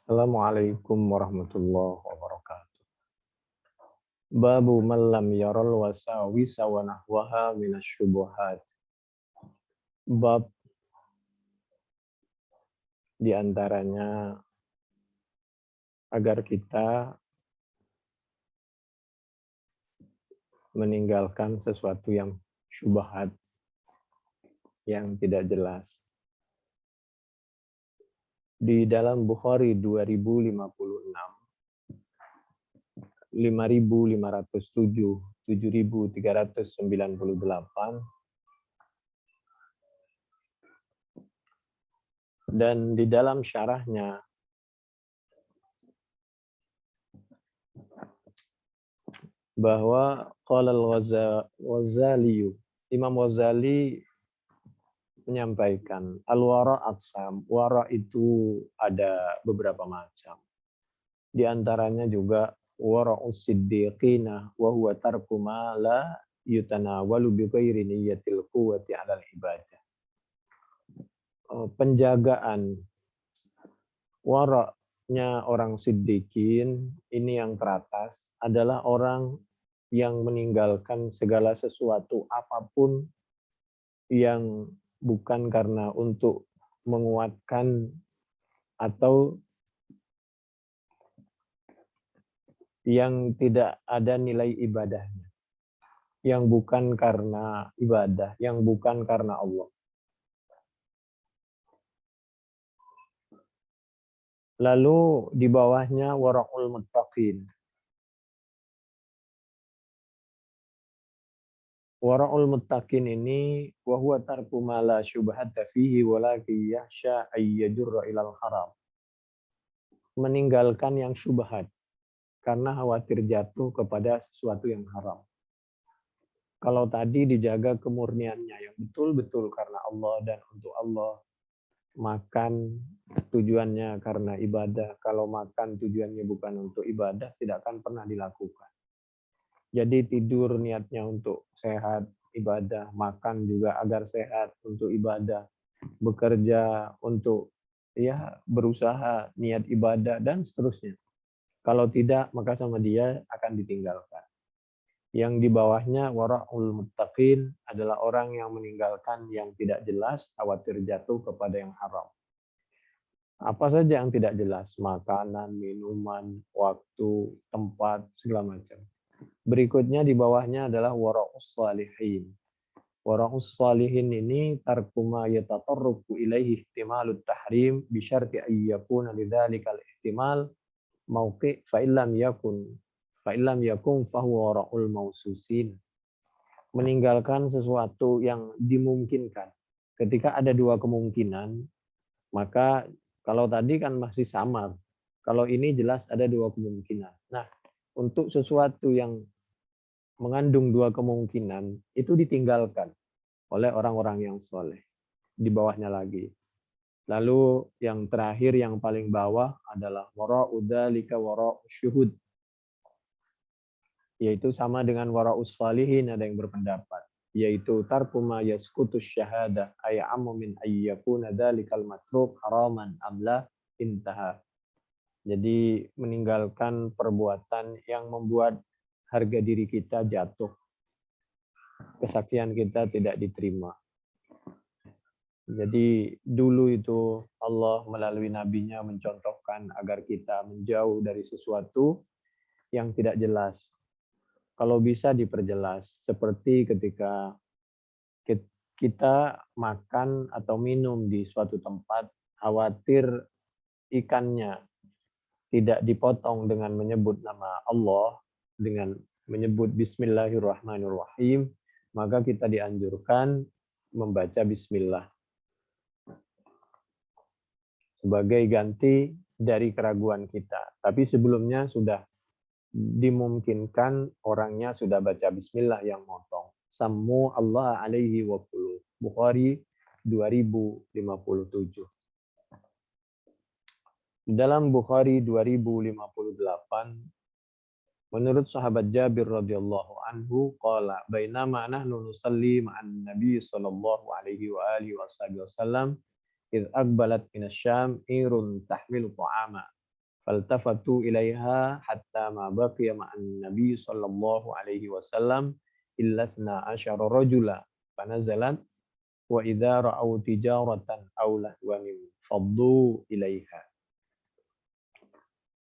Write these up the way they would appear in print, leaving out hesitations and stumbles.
Assalamualaikum warahmatullahi wabarakatuh. Babu man lam yaral wasawisa wa nahwaha minasyubuhat. Bab diantaranya agar kita meninggalkan sesuatu yang syubhat, yang tidak jelas. Di dalam Bukhari 2056, 5507, 7398, dan di dalam syarahnya bahwa qala al-Ghazali, Imam Ghazali menyampaikan al-wara' aqsam. Wara' itu ada beberapa macam. Di antaranya juga wara'us siddiqina wa huwa tarku ma la yutanawalu bi ghairi niyyatil quwwati 'alal ibadah. Penjagaan wara'nya orang siddiqin ini yang teratas adalah orang yang meninggalkan segala sesuatu apapun yang bukan karena untuk menguatkan atau yang tidak ada nilai ibadahnya, yang bukan karena ibadah, yang bukan karena Allah. Lalu di bawahnya wara'ul muttaqin. Wara'ul muttaqin ini wa huwa tarku ma la syubhata fihi walakin yahsha ay yajurra ilal haram. Meninggalkan yang syubhat karena khawatir jatuh kepada sesuatu yang haram. Kalau tadi dijaga kemurniannya yang betul-betul karena Allah dan untuk Allah. Makan tujuannya karena ibadah. Kalau makan tujuannya bukan untuk ibadah, tidak akan pernah dilakukan. Jadi tidur niatnya untuk sehat, ibadah. Makan juga agar sehat untuk ibadah. Bekerja untuk berusaha, niat ibadah, dan seterusnya. Kalau tidak, maka sama dia akan ditinggalkan. Yang di bawahnya wara'ul muttaqin adalah orang yang meninggalkan yang tidak jelas, khawatir jatuh kepada yang haram. Apa saja yang tidak jelas, makanan, minuman, waktu, tempat, segala macam. Berikutnya di bawahnya adalah wara'us salihin. Wara'us salihin ini tarkuma yatatarruku ilaihi ihtimalut tahrim bisyarti ayyakuna lidzalikal ihtimal mauqi' fa'illam yakun fahuwa wara'ul maususin. Meninggalkan sesuatu yang dimungkinkan. Ketika ada dua kemungkinan, maka kalau tadi kan masih samar. Kalau ini jelas ada dua kemungkinan. Nah, untuk sesuatu yang mengandung dua kemungkinan, itu ditinggalkan oleh orang-orang yang soleh. Di bawahnya lagi. Lalu yang terakhir, yang paling bawah adalah wara'u dzalika wara'u syuhud. Yaitu sama dengan wara'us salihin, ada yang berpendapat. Yaitu tarku ma yaskutus syahadah ay'ammu min ayyakuna dzalikal matruk haraman amla intaha. Jadi meninggalkan perbuatan yang membuat harga diri kita jatuh. Kesaksian kita tidak diterima. Jadi dulu itu Allah melalui nabinya mencontohkan agar kita menjauh dari sesuatu yang tidak jelas. Kalau bisa diperjelas. Seperti ketika kita makan atau minum di suatu tempat, khawatir ikannya tidak dipotong dengan menyebut nama Allah, dengan menyebut Bismillahirrahmanirrahim, maka kita dianjurkan membaca Bismillah sebagai ganti dari keraguan kita. Tapi sebelumnya sudah dimungkinkan orangnya sudah baca Bismillah yang motong. Sammu Allah alaihi wa kulu. Bukhari 2057. Dalam Bukhari 2058, menurut sahabat Jabir radhiyallahu anhu, qala bainama nahnu nusalli ma'an Nabi sallallahu alaihi wa alihi wasallam id aqbalat minasyam irun tahmilu ta'ama faltafatu ilaiha hatta ma baqiya ma'an nabi sallallahu alaihi wasallam illa 12 rajula fanazalat wa idza ra'au tijaratan aw lahwan faddu ilaiha.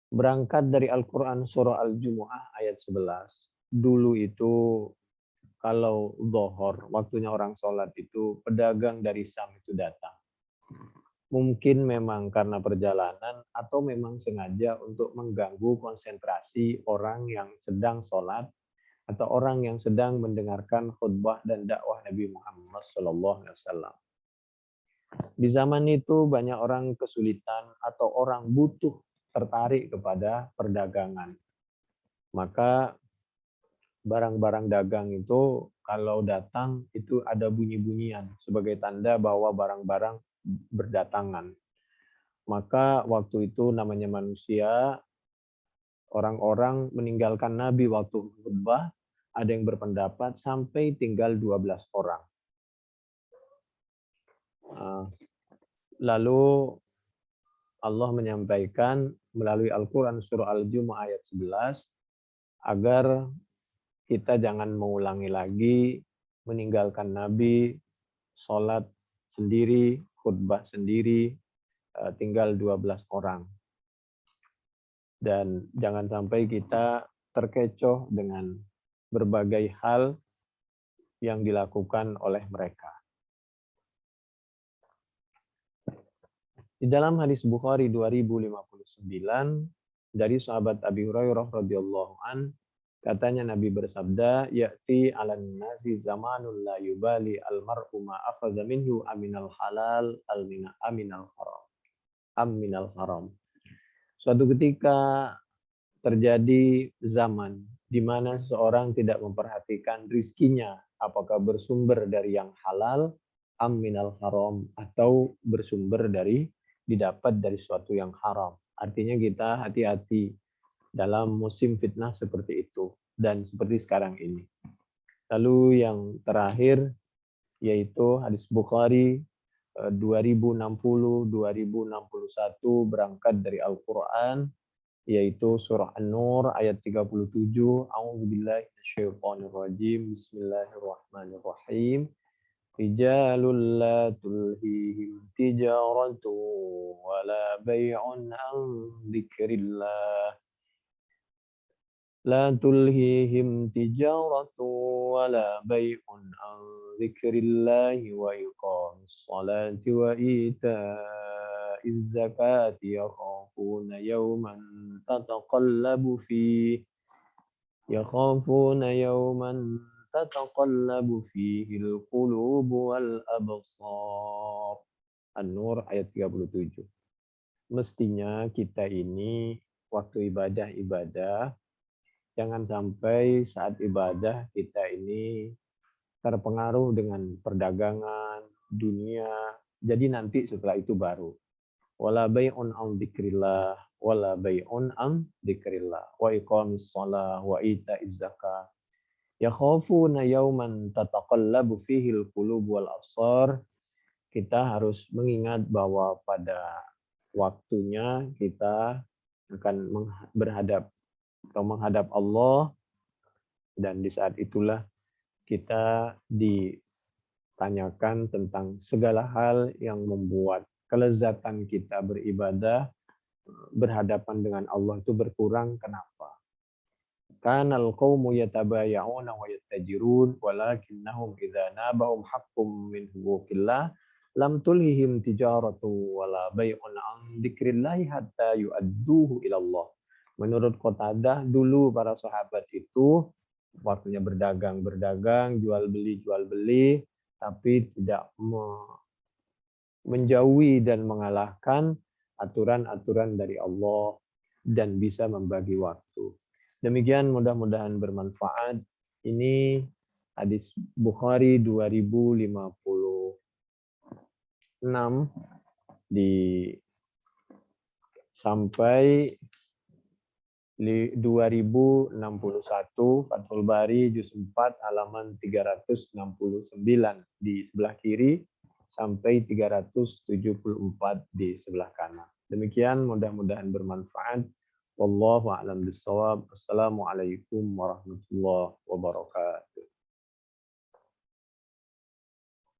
Berangkat dari Al-Quran surah Al-Jumu'ah ayat 11. Dulu itu kalau dhuhur, waktunya orang sholat itu, pedagang dari Syam itu datang. Mungkin memang karena perjalanan atau memang sengaja untuk mengganggu konsentrasi orang yang sedang sholat atau orang yang sedang mendengarkan khutbah dan dakwah Nabi Muhammad SAW. Di zaman itu banyak orang kesulitan atau orang butuh tertarik kepada perdagangan. Maka barang-barang dagang itu kalau datang itu ada bunyi-bunyian sebagai tanda bahwa barang-barang berdatangan. Maka waktu itu namanya manusia, orang-orang meninggalkan Nabi waktu khutbah, ada yang berpendapat sampai tinggal 12 orang. Lalu Allah menyampaikan melalui Al-Quran surah Al-Jumu'ah ayat 11 agar kita jangan mengulangi lagi meninggalkan Nabi, sholat sendiri, khutbah sendiri, tinggal 12 orang. Dan jangan sampai kita terkecoh dengan berbagai hal yang dilakukan oleh mereka. Di dalam hadis Bukhari 2059 dari sahabat Abi Hurairah radhiyallahu an, katanya Nabi bersabda, "Ya'ti 'alan nasi zamanun la yubali al-mar'u ma akhadha minhu aminal halal aminal haram." Aminal haram. Suatu ketika terjadi zaman di mana seseorang tidak memperhatikan rizkinya, apakah bersumber dari yang halal, aminal haram, atau bersumber dari didapat dari suatu yang haram. Artinya kita hati-hati dalam musim fitnah seperti itu dan seperti sekarang ini. Lalu yang terakhir yaitu hadis Bukhari 2060-2061 berangkat dari Al-Quran, yaitu surah An-Nur ayat 37. A'udzubillahi minasyaitonirrajim. Bismillahirrahmanirrahim. Rijalul la tulhihim tijaratu wa la bay'un an dzikrillah. La tulhihim tijaratu wa la bay'un an dzikrillah wa iqamis salati wa ita'iz zakati yakhafuna yawman tataqallabu fihi al-qulub wal absar. An-Nur ayat 37. Mestinya kita ini waktu ibadah jangan sampai saat ibadah kita ini terpengaruh dengan perdagangan dunia. Jadi nanti setelah itu baru. Wala bay'un an dzikrillah, wala bay'un an dzikrillah, wa iqamis shalah wa ita'iz zakah. Yakhafuna yawman tataqallabu fihi al-qulub wal absar. Kita harus mengingat bahwa pada waktunya kita akan menghadap Allah, dan di saat itulah kita ditanyakan tentang segala hal yang membuat kelezatan kita beribadah berhadapan dengan Allah itu berkurang. Kenapa? Kanal qaumu yatabaya'una wa yattajirun walakinnahum idza nabahum haqqum min huquqillah lam tulhihim tijaratu wala bay'un an dzikrillah hatta yu'adduhu ila Allah. Menurut Qatadah, dulu para sahabat itu waktunya berdagang, jual beli, tapi tidak menjauhi dan mengalahkan aturan-aturan dari Allah dan bisa membagi waktu. Demikian, mudah-mudahan bermanfaat. Ini hadis Bukhari 2056 sampai 2061, Fathul Bari juz 4 halaman 369 di sebelah kiri. sampai 374 di sebelah kanan. Demikian mudah-mudahan bermanfaat. Wallahu a'lam bishawab. Assalamualaikum warahmatullahi wabarakatuh.